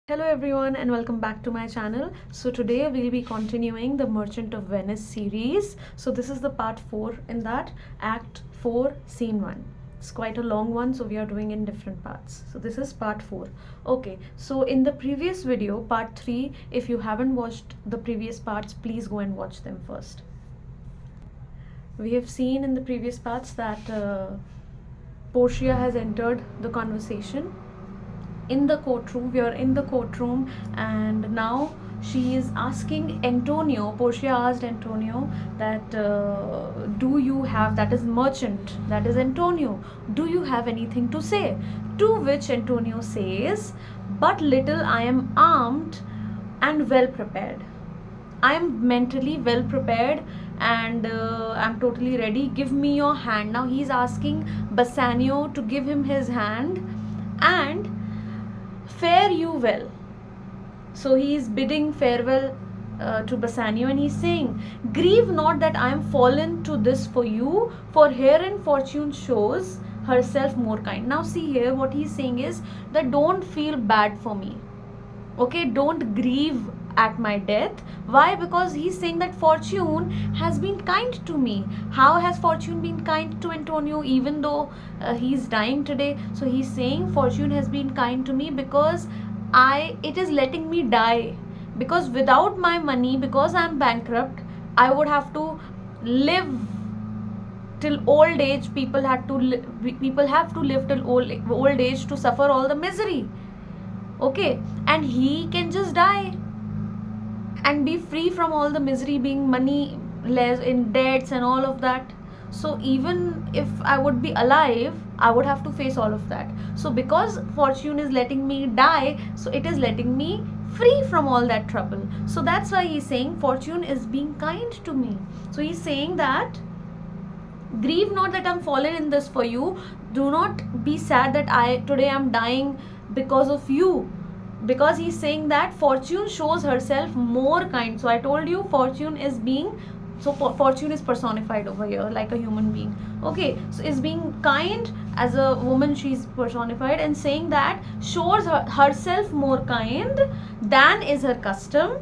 Hello everyone and welcome back to my channel. So today we'll be continuing the Merchant of Venice series. So this is the part 4 in that act 4 scene 1. It's quite a long one, so we are doing in different parts. So this is part 4. Okay, so in the previous video, part 3, if you haven't watched the previous parts, please go and watch them first. We have seen in the previous parts that Portia has entered the conversation in the courtroom. We are in the courtroom and now she is asking Antonio. Portia asked Antonio that do you have, that is merchant, that is Antonio, do you have anything to say? To which Antonio says, but little I am armed and well prepared. I am mentally well prepared and I'm totally ready. Give me your hand. Now he's asking Bassanio to give him his hand and fare you well. So he is bidding farewell to Bassanio and he's saying, grieve not that I am fallen to this for you, for herein fortune shows herself more kind. Now see here, what he's saying is that don't feel bad for me. Okay, don't grieve at my death. Why? Because he's saying that fortune has been kind to me. How has fortune been kind to Antonio even though he's dying today? So he's saying fortune has been kind to me because it is letting me die, because without my money, because I'm bankrupt, I would have to live till old age. People have to live till old age to suffer all the misery. Okay, and he can just die and be free from all the misery, being money less in debts and all of that. So even if I would be alive, I would have to face all of that. So because fortune is letting me die, so it is letting me free from all that trouble. So that's why he's saying fortune is being kind to me. So he's saying that grieve not that I'm fallen in this for you. Do not be sad that today I'm dying because of you, because he's saying that fortune shows herself more kind. So I told you fortune is being, so fortune is personified over here like a human being. Okay, so is being kind as a woman, she's personified, and saying that shows herself more kind than is her custom.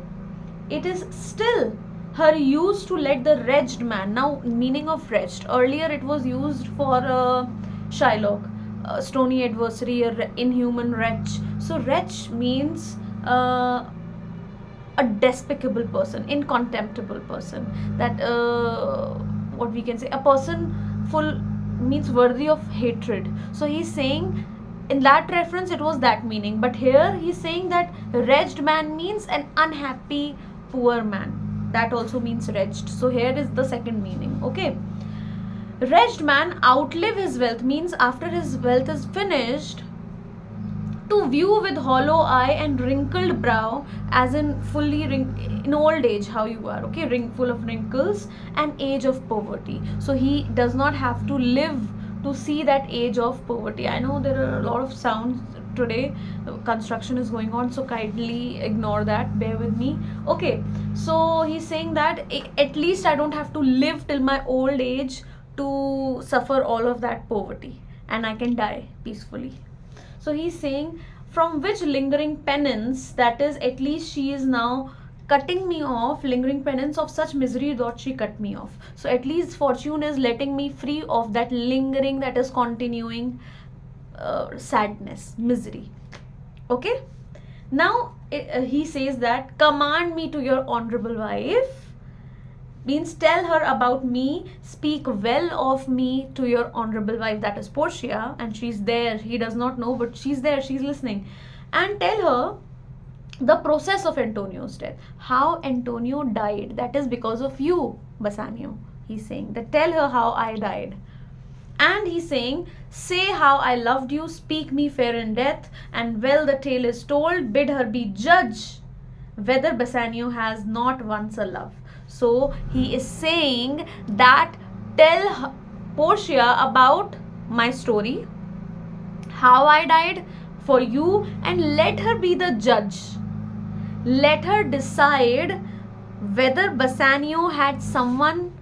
It is still her use to let the wretched man. Now meaning of wretched, earlier it was used for Shylock, stony adversary, inhuman wretch. So wretch means a despicable person, incontemptible person, that what we can say, a person full means worthy of hatred. So he's saying in that reference it was that meaning, but here he's saying that wretched man means an unhappy poor man. That also means wretched. So here is the second meaning. Okay, wretched man outlive his wealth means after his wealth is finished, to view with hollow eye and wrinkled brow, as in fully in old age how you are. Okay, full of wrinkles and age of poverty. So he does not have to live to see that age of poverty. I know there are a lot of sounds today, construction is going on, so kindly ignore that, bear with me. Okay, so he's saying that at least I don't have to live till my old age to suffer all of that poverty, and I can die peacefully. So he's saying from which lingering penance, that is at least she is now cutting me off, lingering penance of such misery that she cut me off. So at least fortune is letting me free of that lingering, that is continuing sadness, misery. Okay, now he says that command me to your honorable wife means tell her about me, speak well of me to your honorable wife, that is Portia, and she's there. He does not know, but she's there, she's listening. And tell her the process of Antonio's death, how Antonio died, that is because of you, Bassanio. He's saying that tell her how I died. And he's saying, say how I loved you, speak me fair in death, and well the tale is told, bid her be judge whether Bassanio has not once a love. So he is saying that tell Portia about my story, how I died for you, and let her be the judge. Let her decide whether Bassanio had someone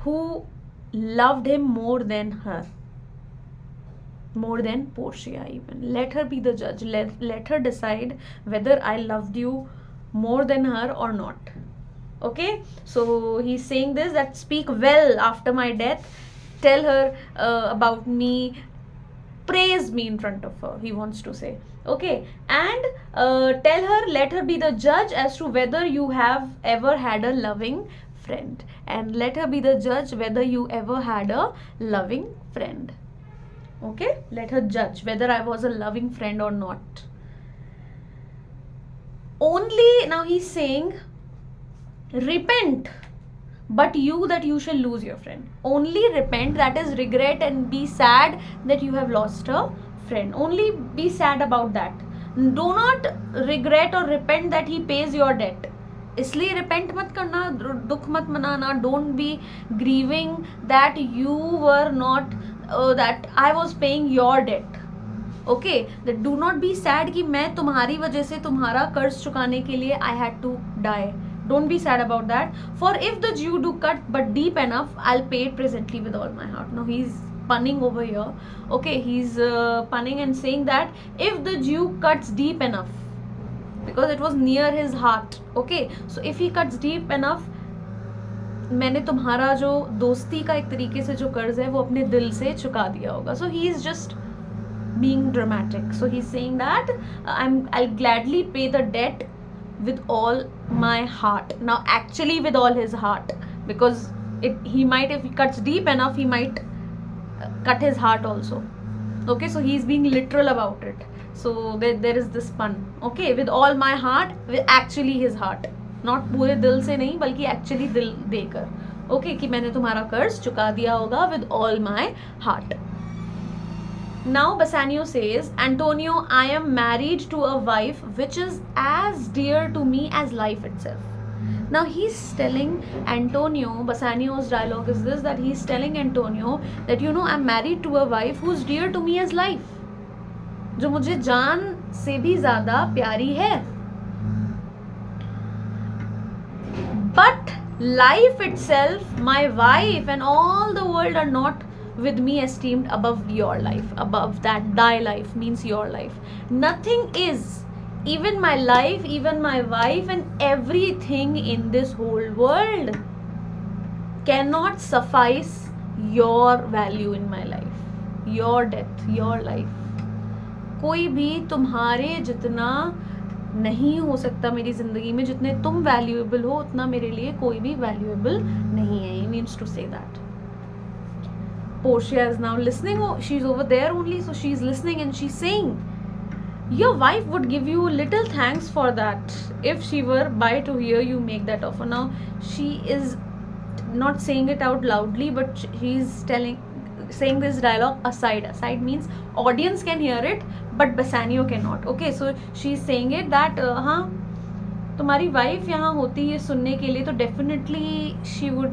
who loved him more than her. more than Portia even. Let her be the judge. Let her decide whether I loved you more than her or not. Okay, so he's saying this, that speak well after my death, tell her about me, praise me in front of her, he wants to say. Okay, and tell her, let her be the judge as to whether you have ever had a loving friend, and let her be the judge whether you ever had a loving friend. Okay, let her judge whether I was a loving friend or not. Only now he's saying, repent, but you that you shall lose your friend. Only repent, that is regret and be sad that you have lost a friend. Only be sad about that. Do not regret or repent that he pays your debt. इसलिए repent मत करना, दुख मत मनाना. Don't be grieving that you were not that I was paying your debt. Okay, that do not be sad कि मैं तुम्हारी वजह से तुम्हारा कर्ज चुकाने के लिए I had to die. Don't be sad about that. For if the Jew do cut but deep enough, I'll pay it presently with all my heart. Now he's punning over here. Okay, he's punning and saying that if the Jew cuts deep enough, because it was near his heart. Okay, so if he cuts deep enough, मैंने तुम्हारा जो दोस्ती का एक तरीके से जो कर्ज है वो अपने दिल से चुका दिया होगा. So he is just being dramatic. So he's saying that I'll gladly pay the debt with all my heart. Now actually with all his heart, because he might, if he cuts deep enough, he might cut his heart also. Okay, so he's being literal about it. So there is this pun. Okay, with all my heart, with actually his heart, not पूरे दिल से नहीं बल्कि actually दिल देकर. Okay, कि मैंने तुम्हारा कर्ज चुका दिया होगा with all my heart. Now Bassanio says, Antonio, I am married to a wife which is as dear to me as life itself. Now he's telling Antonio, Bassanio's dialogue is this, that he's telling Antonio that, you know, I'm married to a wife who's dear to me as life, जो मुझे जान से भी ज़्यादा प्यारी है. But life itself, my wife and all the world are not with me esteemed above your life, above that thy life means your life. Nothing is, even my life, even my wife and everything in this whole world cannot suffice your value in my life, your death, your life. कोई भी तुम्हारे जितना नहीं हो सकता मेरी जिंदगी में, जितने तुम वैल्यूएबल हो उतना मेरे लिए कोई भी वैल्यूएबल नहीं है. He means to say that. Portia is now listening. Oh, she's over there only, so she's listening and she's saying, your wife would give you little thanks for that if she were by to hear you make that offer. Now she is not saying it out loudly, but she's saying this dialogue aside. Aside means audience can hear it but Bassanio cannot. Okay, so she's saying it that हाँ तुम्हारी wife यहाँ होती है सुनने के लिए तो definitely she would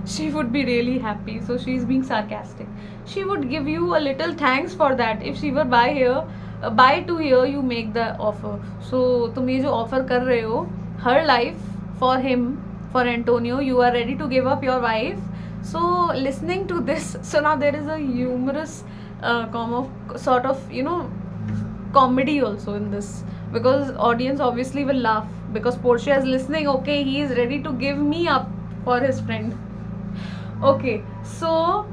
she would be really happy. So she's being sarcastic. She would give you a little thanks for that if she were by to hear you make the offer. So तुम ये जो offer कर रहे हो, her life for him, for Antonio, you are ready to give up your wife. So listening to this, so now there is a humorous sort of, you know, comedy also in this, because audience obviously will laugh because Portia is listening. Okay, he is ready to give me up for his friend. Okay, so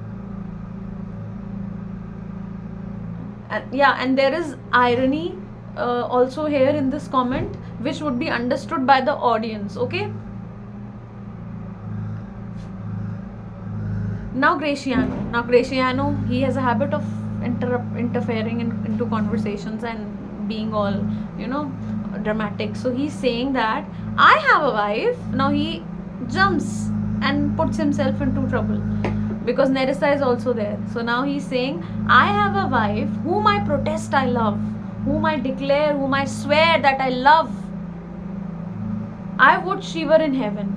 and there is irony also here in this comment, which would be understood by the audience. Okay, now Graciano, he has a habit of interfering into conversations and being all, you know, dramatic. So he's saying that I have a wife. Now he jumps and puts himself into trouble because Nerissa is also there. So now he's saying, I have a wife whom I protest I love, whom I declare, whom I swear that I love. I would she were in heaven.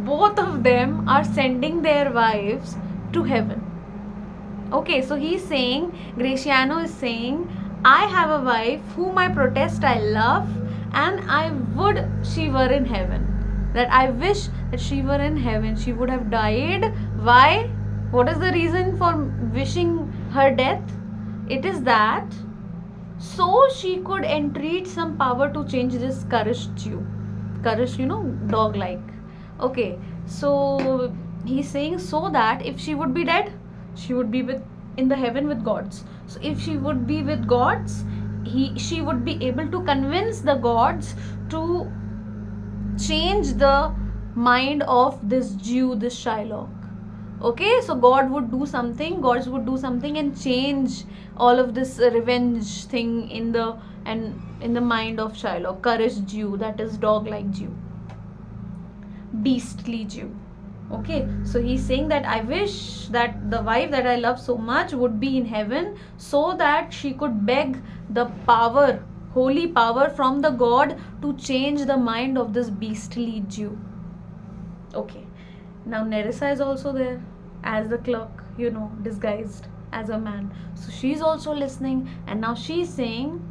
Both of them are sending their wives to heaven. Okay, so he's saying, Graciano is saying, I have a wife whom I protest I love, and I would she were in heaven. That I wish that she were in heaven. She would have died. Why? What is the reason for wishing her death? It is that so she could entreat some power to change this cursed Jew. Cursed, dog like. Okay, so he's saying so that if she would be dead, she would be in the heaven with gods. So if she would be with gods, she would be able to convince the gods to change the mind of this Jew, this Shylock. Okay, so gods would do something and change all of this revenge thing in the mind of Shylock, courage Jew, that is dog like Jew, beastly Jew. Okay, so he's saying that I wish that the wife that I love so much would be in heaven so that she could beg the power, holy power from the god to change the mind of this beastly Jew. Okay, now Nerissa is also there as the clerk, disguised as a man. So she's also listening, and now she's saying,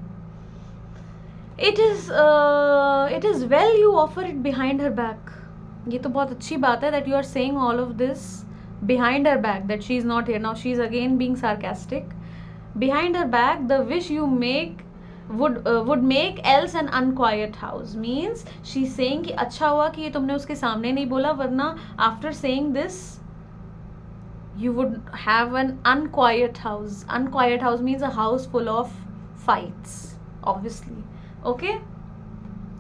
it is well you offer it behind her back. ये तो बहुत अच्छी बात है that you are saying all of this behind her back, that she is not here. Now she is again being sarcastic. Behind her back, the wish you make would make else an unquiet house. Means she's saying कि अच्छा हुआ कि ये तुमने उसके सामने नहीं बोला, वरना after saying this you would have an unquiet house. Unquiet house means a house full of fights, obviously. Okay,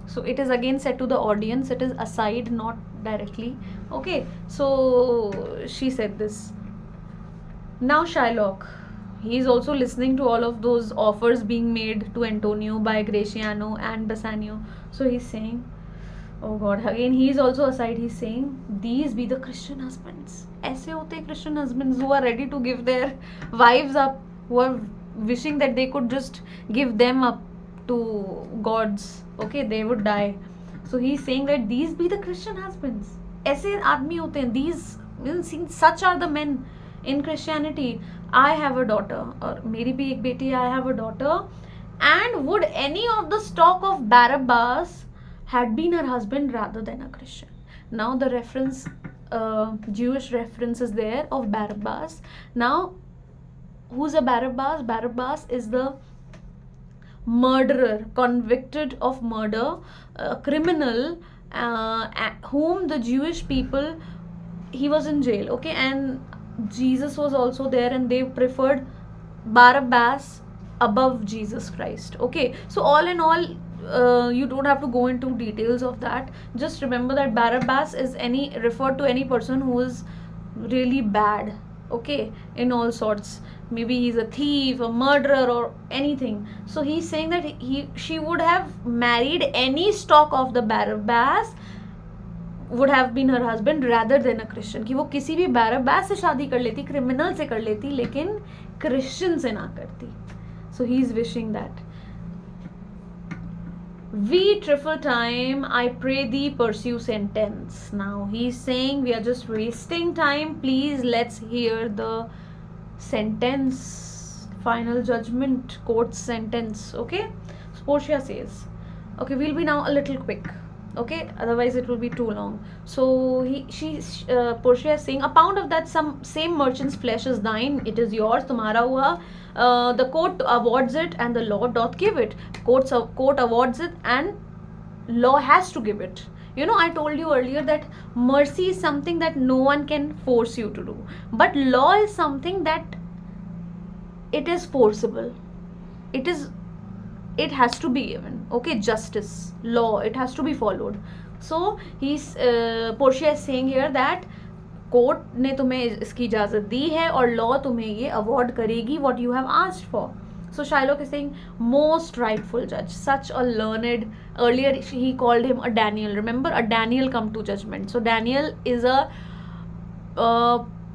so it is again said to the audience, it is aside, not directly. Okay, so she said this. Now Shylock, he is also listening to all of those offers being made to Antonio by Graciano and Bassanio. So he's saying, oh God, again he is also aside, he's saying, these be the Christian husbands. ऐसे होते Christian husbands who are ready to give their wives up, who are wishing that they could just give them up to gods. Okay, they would die. So he's saying that these be the Christian husbands. ऐसे आदमी होते हैं. These, such are the men in Christianity. I have a daughter, और मेरी भी एक बेटी, I have a daughter, and would any of the stock of Barabbas had been her husband rather than a Christian. Now the reference, Jewish reference is there of Barabbas. Now, who's a Barabbas? Barabbas is the murderer, convicted of murder, criminal, whom the Jewish people, he was in jail, okay, and Jesus was also there, and they preferred Barabbas above Jesus Christ. Okay, so all in all, you don't have to go into details of that. Just remember that Barabbas is referred to any person who is really bad, okay, in all sorts. Maybe he's a thief, a murderer, or anything. So he's saying that she would have married any stock of the Barabbas, would have been her husband rather than a Christian. कि वो किसी भी Barabbas से शादी कर लेती, criminal से कर लेती, लेकिन Christian से ना करती. So he's wishing that. We trifle time, I pray thee pursue sentence. Now he's saying we are just wasting time. Please let's hear the sentence, final judgment, court's sentence. Okay, so Portia says, okay, we'll be now a little quick, okay, otherwise it will be too long. So Portia is saying, a pound of that same merchant's flesh is thine, it is yours, tumhara hua. The court awards it and the law doth give it. Court awards it and law has to give it. I told you earlier that mercy is something that no one can force you to do, but law is something that it is forcible. It has to be given. Okay, justice, law, it has to be followed. So Portia is saying here that court ने तुम्हें इसकी इजाज़त दी है और law तुम्हें ये award करेगी what you have asked for. So Shylock is saying, most rightful judge, such a learned, earlier he called him a Daniel. Remember, a Daniel come to judgment. So Daniel is a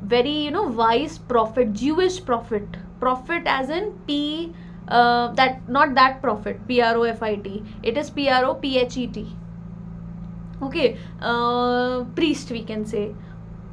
very wise prophet, Jewish prophet as in not that prophet, PROFIT, it is PROPHET. Okay, priest we can say,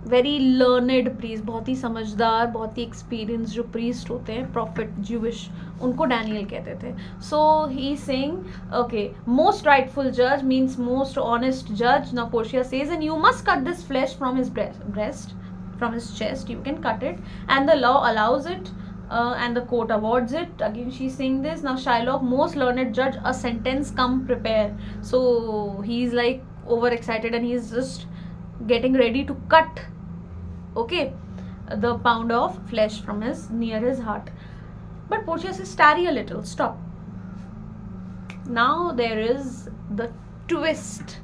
very learned priest, बहुत ही समझदार, बहुत ही experienced जो priest होते हैं, prophet Jewish, उनको Daniel कहते थे. So he is saying, okay, most rightful judge means most honest judge. Now Portia says, and you must cut this flesh from his breast, from his chest, you can cut it, and the law allows it, and the court awards it. Again she's saying this. Now Shylock, most learned judge, a sentence come prepare. So he's like overexcited and he's just getting ready to cut, okay, the pound of flesh from his near his heart. But Portia says, tarry a little, stop. Now there is the twist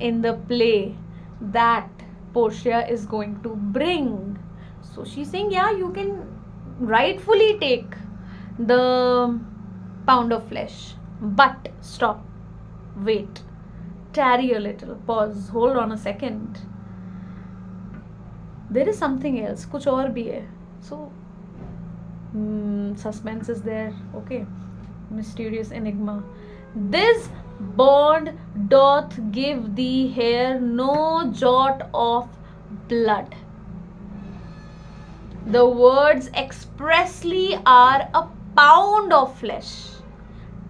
in the play that Portia is going to bring. So she's saying, yeah, you can rightfully take the pound of flesh, but stop, wait, tarry a little, pause, hold on a second. There is something else, kuch aur bhi hai. So suspense is there, okay, mysterious enigma. This bond doth give thee here no jot of blood. The words expressly are a pound of flesh.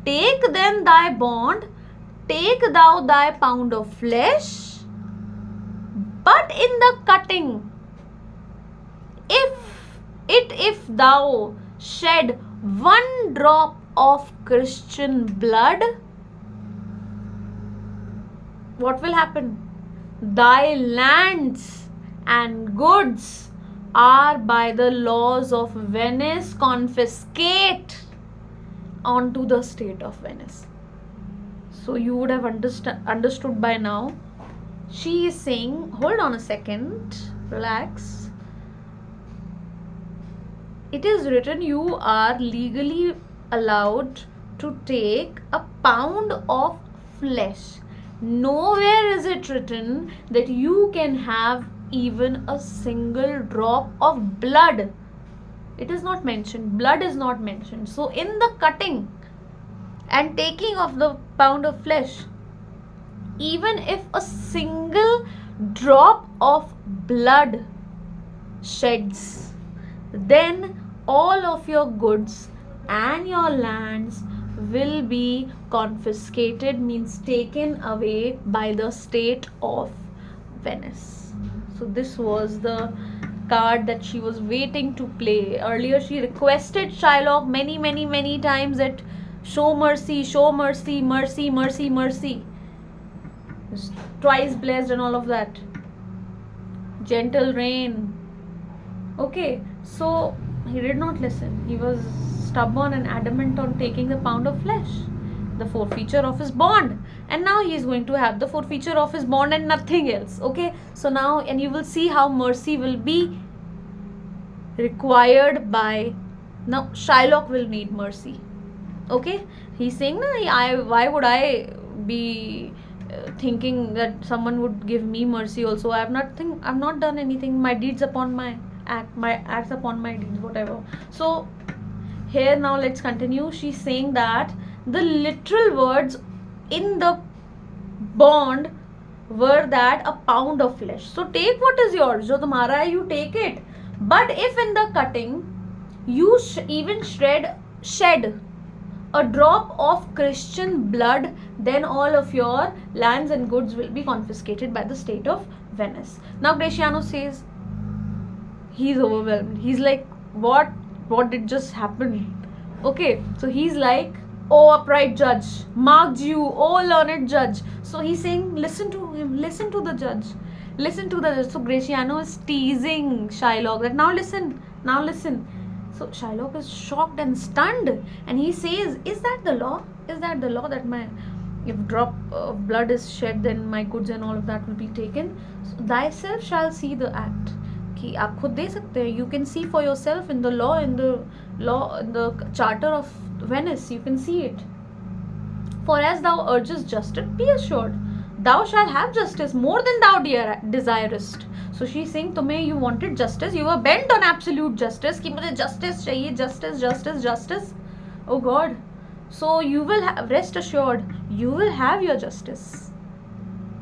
Take then thy bond, take thou thy pound of flesh, but in the cutting, if thou shed one drop of Christian blood, what will happen? Thy lands and goods are by the laws of Venice confiscate onto the state of Venice. So you would have understood by now. She is saying, hold on a second, relax. It is written you are legally allowed to take a pound of flesh. Nowhere is it written that you can have even a single drop of blood. It is not mentioned. Blood is not mentioned. So in the cutting and taking of the pound of flesh, even if a single drop of blood sheds, then all of your goods and your lands will be confiscated, means taken away by the state of Venice. So this was the card that she was waiting to play. Earlier she requested Shylock many times that show mercy, mercy, mercy, mercy. Twice blessed and all of that. Gentle rain. Okay, so he did not listen. He was stubborn and adamant on taking the pound of flesh, the forfeiture of his bond, and now he is going to have the forfeiture of his bond and nothing else. Okay, so now, and you will see how mercy will be required by, now Shylock will need mercy. Okay, he's saying, why would I be thinking that someone would give me mercy also? I've not done anything. My deeds upon my acts upon my deeds, whatever. So here now let's continue. She's saying that the literal words in the bond were that a pound of flesh. So take what is yours, jo tumhara hai, you take it. But if in the cutting you even shed a drop of Christian blood, then all of your lands and goods will be confiscated by the state of Venice. Now Gratiano says, he's overwhelmed. He's like, what did just happen? Okay, so he's like, oh upright judge, marked you, oh learned judge. So he's saying, listen to him, listen to the judge, listen to the judge. So Gratiano is teasing Shylock that now listen. So Shylock is shocked and stunned, and he says, is that the law? Is that the law that if drop of blood is shed, then my goods and all of that will be taken? So thyself shall see the act. कि आप खुद दे सकते हैं. You can see for yourself in the law, in the charter of Venice, you can see it. For as thou urgest justice, be assured, thou shalt have justice more than thou desirest. So she's saying, you wanted justice, you were bent on absolute justice, कि मुझे justice चाहिए, justice. Oh God. So you will rest assured, you will have your justice.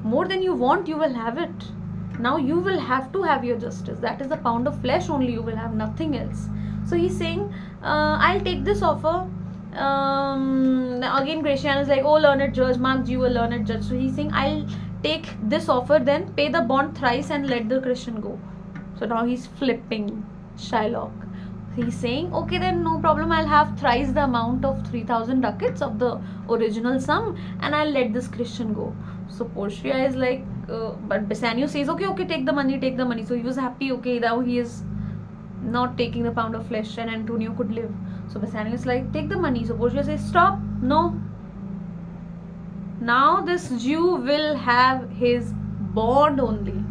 More than you want, you will have it. Now you will have to have your justice. That is the pound of flesh only, you will have nothing else. So he's saying, I'll take this offer. Again Gratiano is like, oh learned judge, marked you a learned judge. So he's saying, I'll take this offer, then pay the bond thrice and let the Christian go. So now he's flipping Shylock. He's saying, okay, then no problem, I'll have thrice the amount of 3,000 ducats of the original sum, and I'll let this Christian go. So Portia is like, but Bassanio says, okay, take the money, take the money. So he was happy, okay, now he is not taking the pound of flesh and Antonio could live. So Bassanio is like, take the money. So Portia says, stop, no. Now this Jew will have his bond only.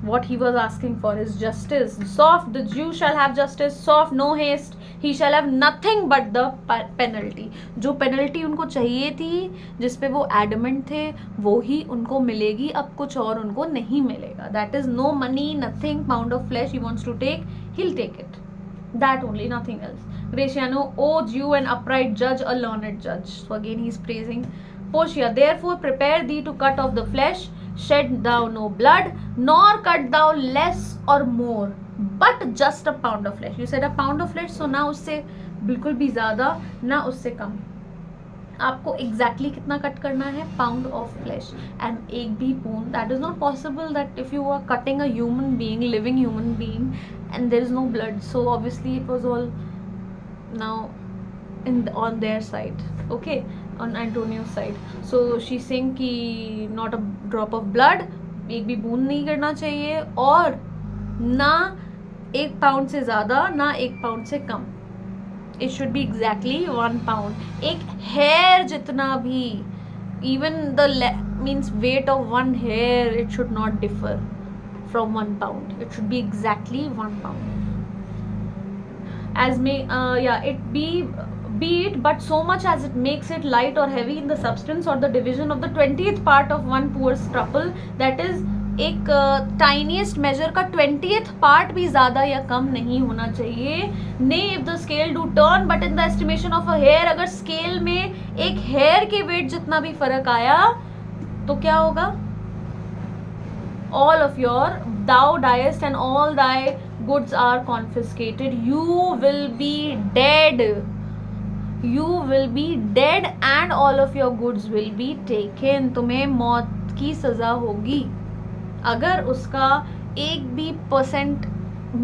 What he was asking for is justice. Soft, the Jew shall have justice. Soft, no haste. He shall have nothing but the penalty. जो penalty उनको चाहिए थी, जिस पे वो adamant थे, वो ही उनको मिलेगी. अब कुछ और उनको नहीं मिलेगा. That is no money, nothing, pound of flesh he wants to take, he'll take it. That only, nothing else. Gratiano, O Jew and upright judge, a learned judge. So again he's praising Portia. Therefore prepare thee to cut off the flesh. Shed thou no blood, nor cut thou less or more, but just a pound of flesh. You said a pound of flesh, so ना उससे बिल्कुल भी ज़्यादा, ना उससे कम. आपको exactly कितना cut करना है? Pound of flesh. And एक भी bone, that is not possible that if you are cutting a human being, living human being, and there is no blood. So obviously it was all now on their side. Okay. On Antonio's side. So she's saying कि not a drop of blood, एक भी बूंद नहीं करना चाहिए, और ना 1 pound से ज़्यादा, ना 1 pound से कम. It should be exactly 1 pound. एक hair जितना भी, even the means weight of 1 hair, it should not differ from 1 pound. It should be exactly 1 pound. As may it be it but so much as it makes it light or heavy in the substance, or the division of the 20th part of one poor scruple, that is एक tiniest measure का 20th part भी ज़्यादा या कम नहीं होना चाहिए. Nay, if the scale do turn, but in the estimation of a hair, अगर scale में एक hair के weight जितना भी फर्क आया तो क्या होगा? All of your, thou diest and all thy goods are confiscated. You will be dead. You will be dead and all of your goods will be taken. तुम्हें मौत की सज़ा होगी. अगर उसका एक भी %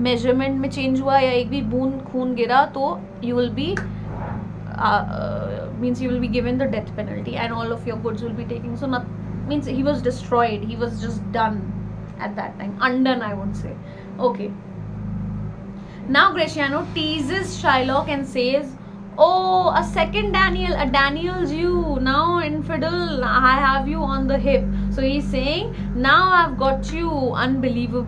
मेजरमेंट में चेंज हुआ या एक भी बूंद खून गिरा तो you will be means you will be given the death penalty and all of your goods will be taken. So not, means he was destroyed. He was just done at that time. Undone, I would say. Okay. Now Gratiano teases Shylock and says, oh, a second Daniel, a Daniel Jew, now infidel, I have you on the hip. So he's saying, now I've got you, unbeliever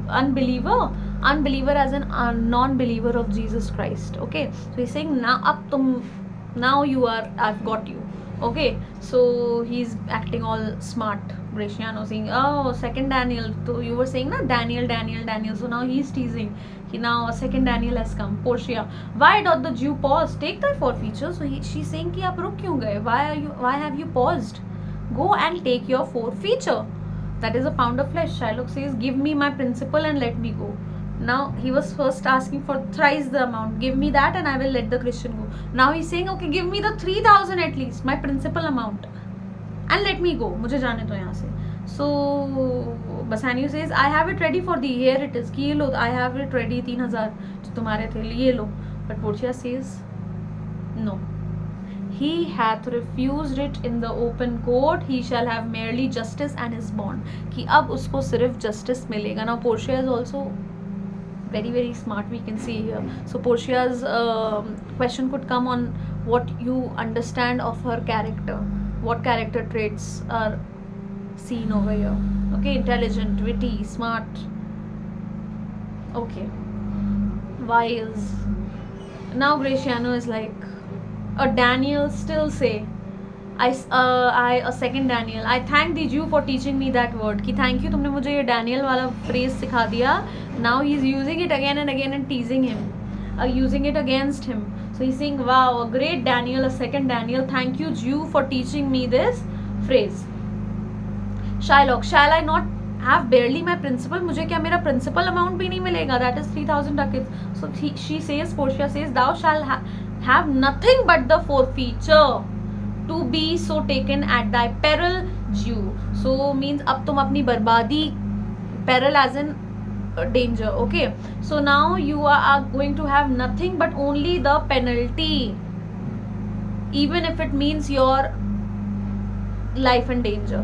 as an non-believer of Jesus Christ. Okay, so he's saying, now you are, I've got you. Okay, so he's acting all smart. Gratiano saying, oh, second Daniel. So you were saying, na, Daniel. So now he's teasing. Now a second Daniel has come. Portia, why doth the Jew pause? Take thy forfeiture. So she's saying कि आप रुक क्यों गए? Why have you paused? Go and take your forfeiture. That is a pound of flesh. Shylock says, give me my principal and let me go. Now he was first asking for thrice the amount. Give me that and I will let the Christian go. Now he's saying, okay, give me the 3,000 at least, my principal amount, and let me go. मुझे जाने दो यहाँ से. So Bassanio says, I have it ready for thee. Here it is. कि ये लो, I have it ready. 3,000 जो तुम्हारे थे, ये लो. But Portia says, no. He hath refused it in the open court. He shall have merely justice and his bond. कि अब उसको सिर्फ justice मिलेगा. Now Portia is also very, very smart, we can see here. So Portia's question could come on what you understand of her character. What character traits are seen over here? Okay, intelligent, witty, smart. Okay, wise. Now Gratiano is like, a Daniel still say, I a second Daniel, I thank the Jew for teaching me that word. कि thank you, तुमने मुझे ये Daniel वाला phrase सिखा दिया. Now he's using it again and again and teasing him, using it against him. So he's saying, wow, a great Daniel, a second Daniel, thank you Jew for teaching me this phrase. Shylock, shall I not have barely my principal? मुझे क्या मेरा principal amount भी नहीं मिलेगा? That is 3,000 ducats. So she says, Portia says, thou shall have nothing but the forfeiture to be so taken at thy peril, Jew. So means अब तुम अपनी बर्बादी, peril as in danger. Okay, so now you are going to have nothing but only the penalty, even if it means your life in danger.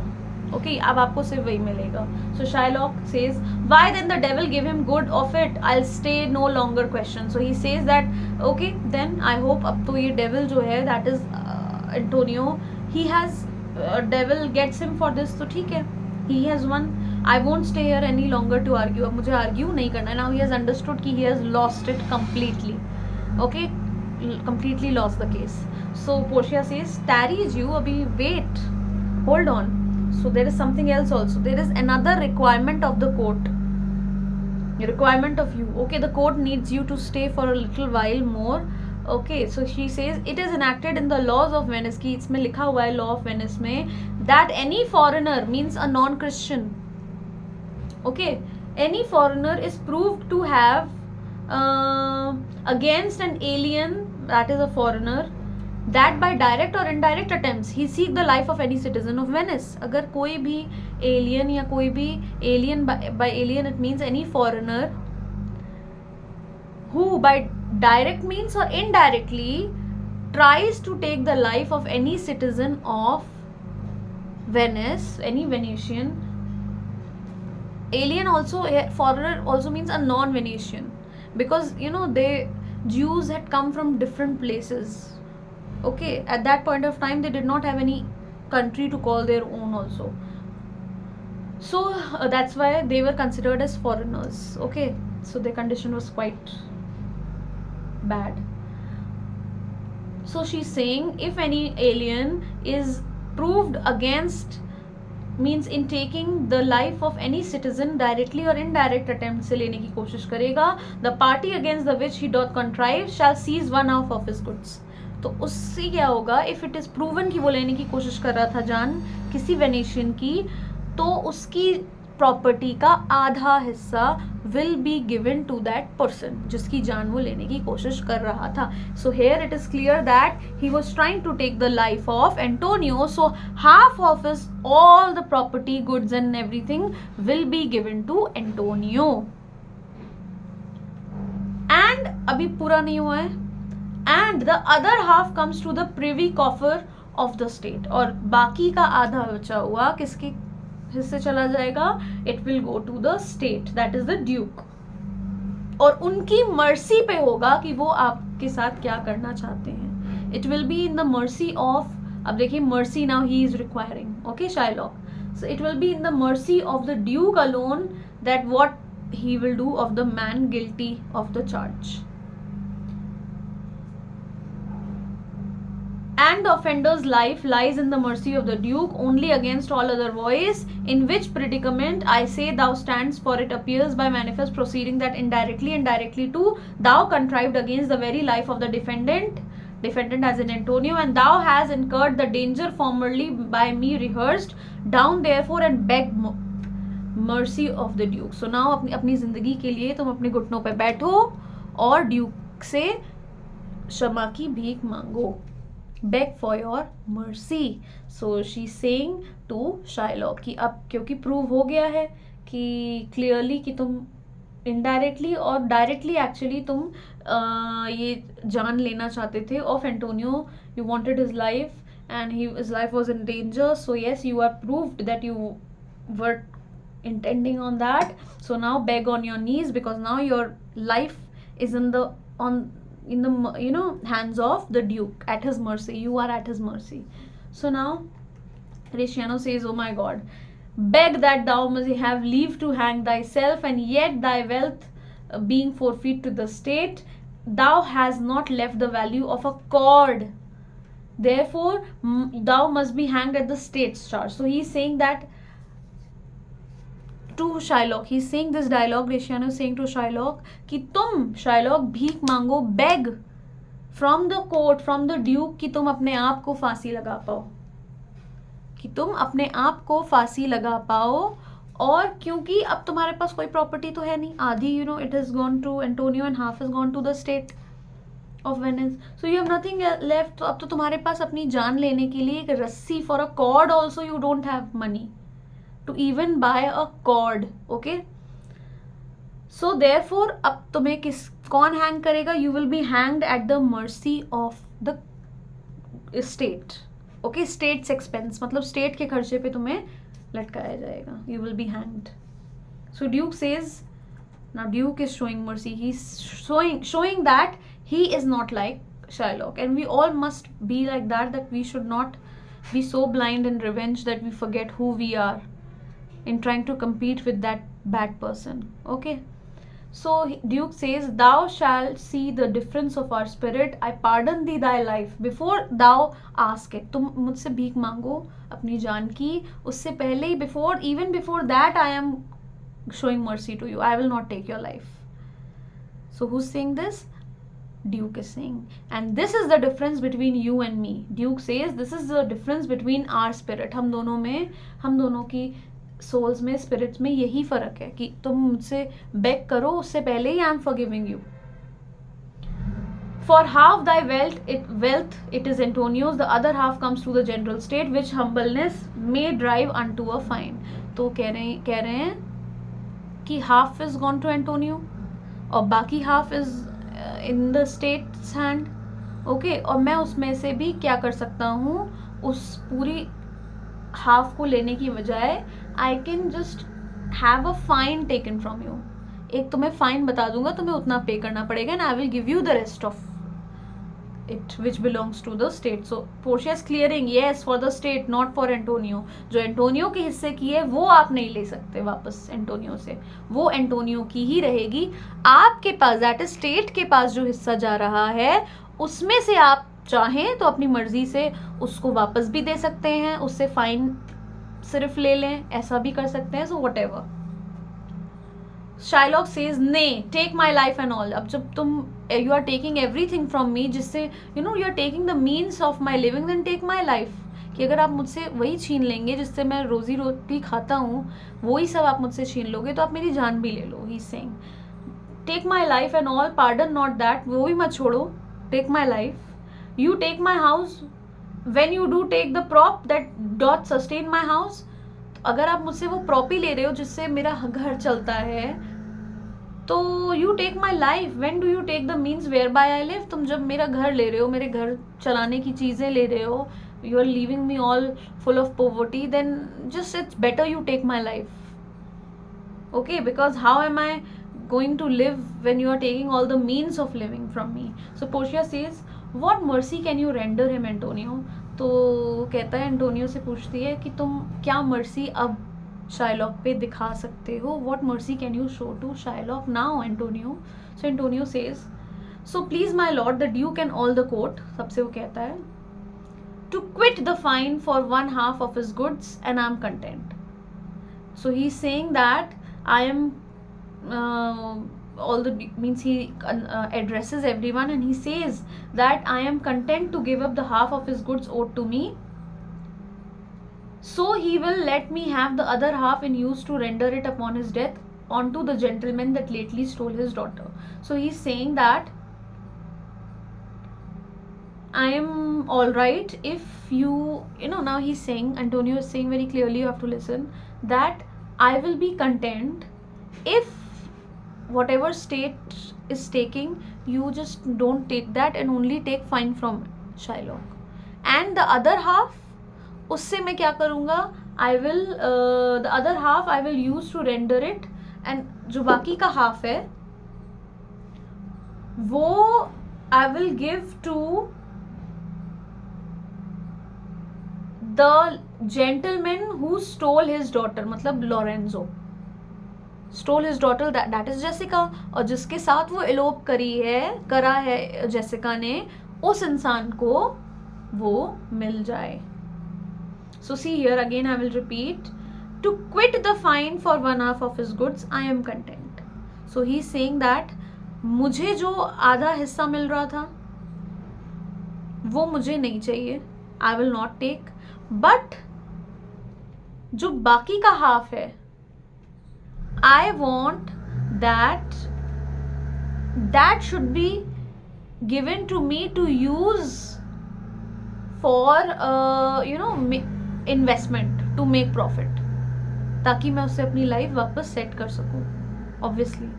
Okay, अब आपको सिर्फ वही मिलेगा. So Shylock says, why then the devil give him good of it? I'll stay no longer question. So he says that okay, then I hope अब तो ये devil जो है, that is Antonio, he has devil gets him for this, तो ठीक है, he has won. I won't stay here any longer to argue. अब मुझे argue नहीं करना. Now he has understood कि he has lost it completely. Okay, completely lost the case. So Portia says, tarries you, abhi wait, hold on. So there is something else also. There is another requirement of the court. Requirement of you. Okay, the court needs you to stay for a little while more. Okay, so she says it is enacted in the laws of Venice की इसमें लिखा हुआ है law of Venice में that any foreigner means a non-Christian. Okay, any foreigner is proved to have against an alien, that is a foreigner, that by direct or indirect attempts he seek the life of any citizen of Venice. अगर कोई भी alien या कोई भी alien, by alien it means any foreigner who by direct means or indirectly tries to take the life of any citizen of Venice, any Venetian. Alien also, foreigner also means a non-Venetian, because you know Jews had come from different places. Okay, at that point of time they did not have any country to call their own also, so that's why they were considered as foreigners. Okay, so their condition was quite bad. So she's saying if any alien is proved against, means in taking the life of any citizen directly or indirect attempt से लेने की कोशिश करेगा, the party against the which he doth contrive shall seize one half of his goods. तो उससे क्या होगा, if it is proven कि वो लेने की कोशिश कर रहा था जान किसी वेनेशियन की, तो उसकी प्रॉपर्टी का आधा हिस्सा will be given to that person जिसकी जान वो लेने की कोशिश कर रहा था. So here it is clear that he was trying to take the life of Antonio, so half of his all the property, goods and everything will be given to Antonio. And अभी पूरा नहीं हुआ है, and the other half comes to the privy coffer of the state. और बाकी का आधा बचा हुआ किसके हिस्से चला जाएगा, it will go to the state, that is the duke. और उनकी मर्सी पे होगा कि वो आपके साथ क्या करना चाहते हैं. It will be in the mercy of, अब देखिए mercy now he is requiring, okay Shylock, so it will be in the mercy of the duke alone that what he will do of the man guilty of the charge. And the offender's life lies in the mercy of the duke only against all other voice, in which predicament I say thou stands, for it appears by manifest proceeding that indirectly and directly too thou contrived against the very life of the defendant as in Antonio, and thou has incurred the danger formerly by me rehearsed. Down therefore and beg mercy of the duke. So now अपनी जिंदगी के लिए तुम अपने घुटनों पे बैठो और ड्यूक से क्षमा की भीख मांगो. Beg for your mercy. So she's saying to Shylock कि अब क्योंकि प्रूव हो गया है कि क्लियरली कि तुम इनडायरेक्टली और डायरेक्टली एक्चुअली तुम ये जान लेना चाहते थे of Antonio, you wanted his life and his life was in danger. So yes, you are proved that you were intending on that. So now beg on your knees, because now your life is in the hands of the duke, at his mercy. You are at his mercy. So now Riciano says, oh my God, beg that thou may have leave to hang thyself, and yet thy wealth being forfeit to the state, thou has not left the value of a cord. Therefore thou must be hanged at the state's charge. So he is saying that to Shylock, he's saying this dialogue, Riciano is saying to Shylock कि तुम Shylock भीख मांगो, beg from the court, from the duke, कि तुम अपने आप को फांसी लगा पाओ, कि तुम अपने आप को फांसी लगा पाओ. और क्योंकि अब तुम्हारे पास कोई प्रॉपर्टी तो है नहीं, आधी it has gone to Antonio and half has gone to the state of Venice, so you have nothing left. तो अब तो तुम्हारे पास अपनी जान लेने के लिए एक रस्सी, for a cord also you don't have money to even buy a cord. Okay, so therefore अब तुम्हें कौन हैंग करेगा? You will be hanged at the mercy of the state. Okay, states expense, मतलब स्टेट के खर्चे पे तुम्हें लटकाया जाएगा. You will be hanged. So Duke says, now Duke is showing mercy. He's showing that he is not like Shylock, and we all must be like that, that we should not be so blind in revenge that we forget who we are in trying to compete with that bad person. Okay, so Duke says, thou shalt see the difference of our spirit. I pardon thee thy life before thou ask it. तुम मुझसे भीख मांगो अपनी जान की, उससे पहले ही, even before that I am showing mercy to you. I will not take your life. So who's saying this? Duke is saying. And this is the difference between you and me. Duke says this is the difference between our spirit. हम दोनों की souls में, spirits में यही फर्क है कि तुम मुझसे beg करो, उससे पहले ही I am forgiving you. For half thy wealth it is Antonio's, the other half comes through the general state, which humbleness may drive unto a fine. तो कह रहे हैं कि half is gone to Antonio और बाकी half is in the states hand. Okay, और मैं उसमें से भी क्या कर सकता हूँ, उस पूरी हाफ को लेने की बजाय I can just have a fine taken from you. एक तुम्हें फाइन बता दूंगा, तुम्हें उतना पे करना पड़ेगा, and I will give you the rest of it which belongs to the state. So Portia is clearing, yes, for the state, not for Antonio. जो एंटोनियो के हिस्से की है वो आप नहीं ले सकते वापस एंटोनियो से, वो एंटोनियो की ही रहेगी. आपके पास, दैट इज स्टेट के पास जो हिस्सा जा रहा है, उसमें से आप चाहें तो अपनी मर्जी से उसको वापस भी दे सकते हैं, उससे फाइन सिर्फ ले लें, ऐसा भी कर सकते हैं. सो whatever. Shylock says, nay, take my life and all. अब जब तुम you are taking everything from me, जिससे you are taking the means of my living, then take my life. कि अगर आप मुझसे वही छीन लेंगे जिससे मैं रोजी रोटी खाता हूँ, वही सब आप मुझसे छीन लोगे, तो आप मेरी जान भी ले लो. He's saying, take my life and all, pardon not that. वो भी मत छोड़ो, take my life. You take my house. When you do take the prop that doth sustain my house. अगर आप मुझसे वो प्रॉप ही ले रहे हो जिससे मेरा घर चलता है, तो you take my life. When do you take the means whereby I live. तुम जब मेरा घर ले रहे हो, मेरे घर चलाने की चीज़ें ले रहे हो, you are leaving me all full of poverty, then just it's better you take my life. Okay, because how am I going to live when you are taking all the means of living from me. So Portia says, what mercy can you render him, Antonio? तो कहता है, Antonio से पूछती है कि तुम क्या mercy अब शाइलॉक पे दिखा सकते हो. What mercy can you show to Shylock now, Antonio? So Antonio says, so please my lord the duke and all the court. सबसे वो कहता है, to quit the fine for 1/2 of his goods and I am content. So he is saying that I am all the means he addresses everyone, and he says that I am content to give up the half of his goods owed to me, so he will let me have the other half in use to render it upon his death onto the gentleman that lately stole his daughter. So he's saying that I am all right if you know, now he's saying, Antonio is saying very clearly, you have to listen, that I will be content if whatever state is taking, you just don't take that and only take fine from Shylock, and the other half, उससे मैं क्या करूँगा, I will the other half I will use to render it, and जो बाकी का half है वो I will give to the gentleman who stole his daughter, मतलब Lorenzo stole his daughter, that is Jessica, और जिसके साथ वो elope करा है जेसिका ने, उस इंसान को वो मिल जाए. So see here again I will repeat, to quit the fine for 1/2 of his goods I am content. So he is saying that मुझे जो आधा हिस्सा मिल रहा था वो मुझे नहीं चाहिए, I will not take, but जो बाकी का हाफ है, I want that should be given to me to use for investment to make profit, ताकि मैं उससे अपनी लाइफ वापस सेट कर सकूं. Obviously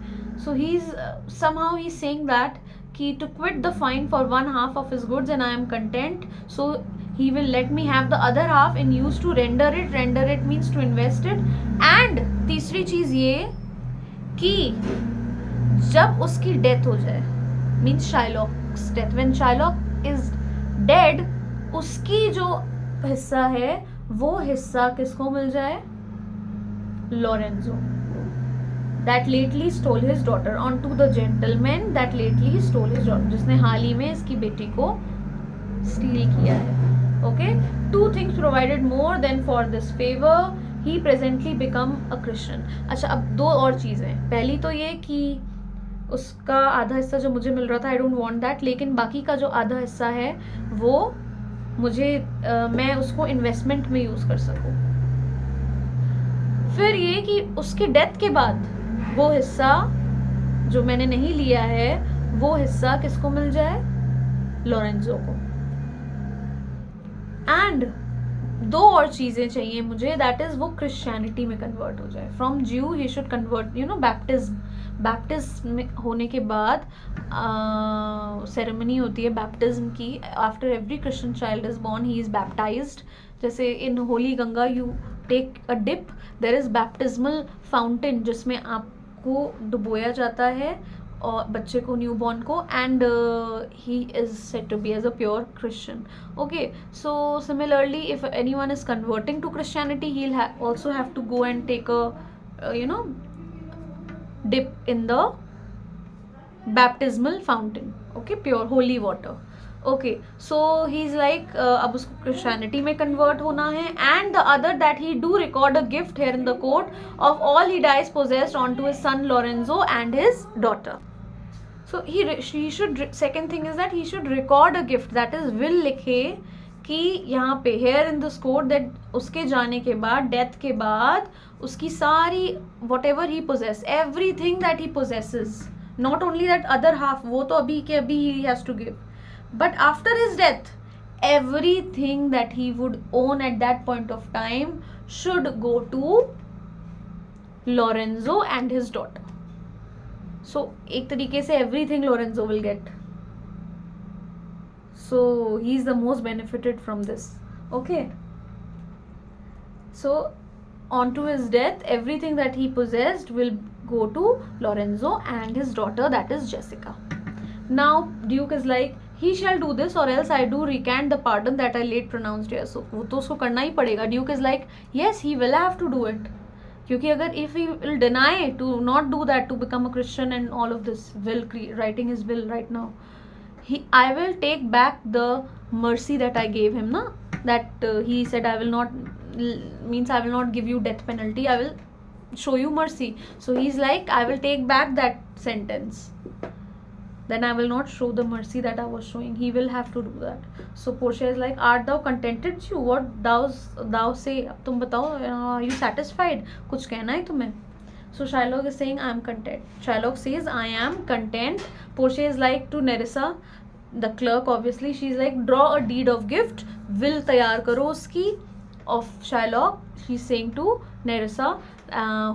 So he's somehow he's saying that to quit the fine for one half of his goods and I am content, so he will let me have the other half and use to render it means to invest it. And तीसरी चीज ये कि जब उसकी death हो जाए, means Shylock's death, when Shylock is dead, उसकी जो हिस्सा है वो हिस्सा किसको मिल जाए? Lorenzo, that lately stole his daughter, onto the gentleman that lately stole his daughter, जिसने हाल ही में इसकी बेटी को स्टील किया है. Okay, 2 things provided more than for this favor, he presently become a Christian. अच्छा, अब 2 और चीज़ें. पहली तो ये कि उसका आधा हिस्सा जो मुझे मिल रहा था, I don't want that, लेकिन बाकी का जो आधा हिस्सा है वो मुझे मैं उसको इन्वेस्टमेंट में यूज़ कर सकूँ. फिर ये कि उसकी डेथ के बाद वो हिस्सा जो मैंने नहीं लिया है वो हिस्सा किसको मिल जाए? लॉरेंजो को. एंड 2 और चीज़ें चाहिए मुझे, दैट इज़ वो क्रिश्चियनिटी में कन्वर्ट हो जाए. From Jew he should convert, you know, baptism होने के बाद सेरेमनी होती है बैप्टिज्म की. After every Christian child is born he is baptised. जैसे in holy Ganga you take a dip, there is baptismal fountain जिसमें आपको डुबोया जाता है और बच्चे को, न्यू बॉर्न को, and he is said to be as a pure Christian. Okay, so similarly if anyone is converting to Christianity he will also have to go and take a you know dip in the baptismal fountain, okay, pure holy water. Okay, so he's like अब उसको Christianity में convert होना है. And the other that he do record a gift here in the court of all he dies possessed onto his son Lorenzo and his daughter. So he should, second thing is that he should record a gift, that is will लिखे कि यहाँ पे here in this court that उसके जाने के बाद, death के बाद, उसकी सारी whatever he possess, everything that he possesses, not only that other half, वो तो अभी के अभी he has to give, but after his death everything that he would own at that point of time should go to Lorenzo and his daughter. So एक तरीके से everything Lorenzo will get. So he's the most benefited from this. Okay, so on to his death everything that he possessed will go to Lorenzo and his daughter, that is Jessica. Now Duke is like, he shall do this or else I do recant the pardon that I late pronounced here. So वो तो उसको करना ही पड़ेगा. Duke is like, yes, he will have to do it, क्योंकि अगर if he will deny to not do that, to become a Christian and all of this, will writing his will right now, I will take back the mercy that I gave him, na, that he said I will not, means I will not give you death penalty, I will show you mercy. So he's like, I will take back that sentence, then I will not show the mercy that I was showing. He will have to do that. So Portia is like, art thou contented, Jew? What thou say? अब तुम बताओ, are you satisfied? कुछ कहना है तुम्हें? So Shylock is saying, I am content. Shylock says, I am content. Portia is like to Nerissa, the clerk, obviously, she's like, draw a deed of gift, will तैयार करो उसकी, of Shylock. She's saying to Nerissa,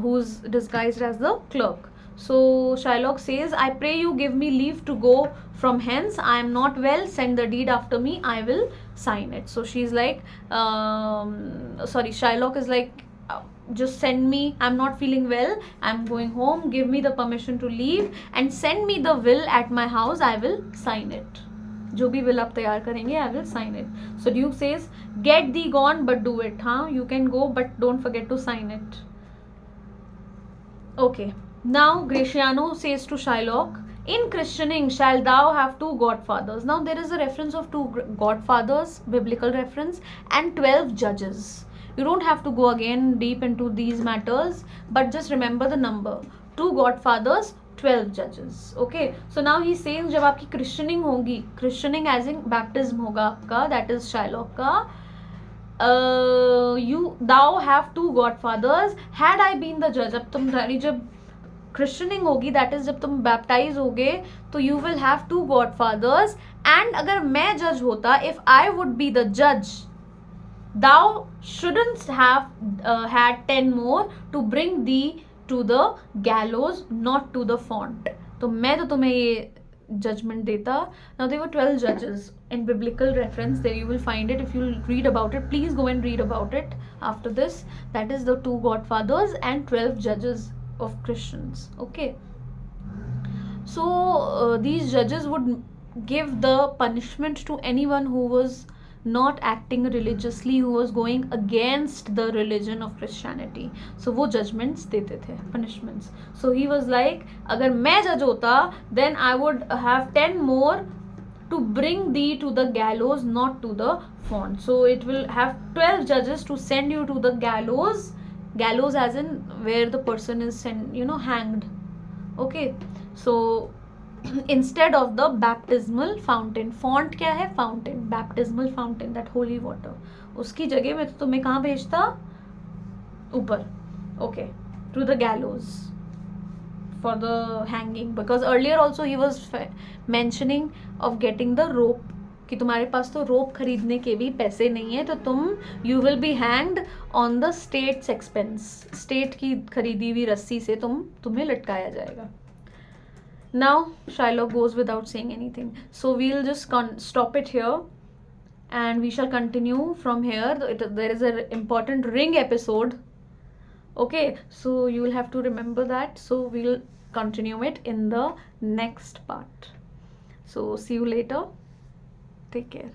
who's disguised as the clerk. So Shylock says, I pray you give me leave to go from hence. I am not well. Send the deed after me. I will sign it. So she's like, Shylock is like, just send me. I'm not feeling well. I'm going home. Give me the permission to leave and send me the will at my house. I will sign it. जो भी will आप तैयार करेंगे, I will sign it. So Duke says, get thee gone, but do it. हाँ, you can go, but don't forget to sign it. Okay. Now Gratiano says to Shylock, in christening shall thou have 2 godfathers. Now there is a reference of 2 godfathers, biblical reference, and 12 judges. You don't have to go again deep into these matters, but just remember the number. 2 godfathers, 12 judges. Okay, so now he's saying जब आपकी christening होगी, christening as in baptism होगा आपका, that is Shylock का, thou have 2 godfathers. Had I been the judge, अब तुम्हारी जब christening होगी, that is जब तुम baptize होगे, तो you will have 2 godfathers. And अगर मैं judge होता, if I would be the judge, thou shouldn't have had 10 more to bring thee to the gallows, not to the font. तो मैं तो तुम्हें ये judgment देता. Now there were 12 judges in biblical reference. There you will find it if you read about it. Please go and read about it after this. That is the 2 godfathers and 12 judges of Christians. Okay. So these judges would give the punishment to anyone who was not acting religiously, who was going against the religion of Christianity. So वो judgments देते थे, punishments. So he was like, अगर मैं judge होता, then I would have 10 more to bring thee to the gallows, not to the font. So it will have 12 judges to send you to the gallows. Gallows as in where the person is hanged. Okay. So instead of the baptismal fountain. Font क्या है? Fountain. Baptismal fountain, that holy water. उसकी जगह में तो तुम्हें कहाँ भेजता? ऊपर. Okay. To the gallows for the hanging. Because earlier also he was mentioning of getting the rope. कि तुम्हारे पास तो रोप खरीदने के भी पैसे नहीं है, तो तुम you will be hanged on the state's expense. State की खरीदी हुई रस्सी से तुम्हें लटकाया जाएगा. Now Shylock goes without saying anything. So we'll just stop it here and we shall continue from here. There is an important ring episode. Okay, so you will have to remember that. So we'll continue it in the next part. So see you later. Take care.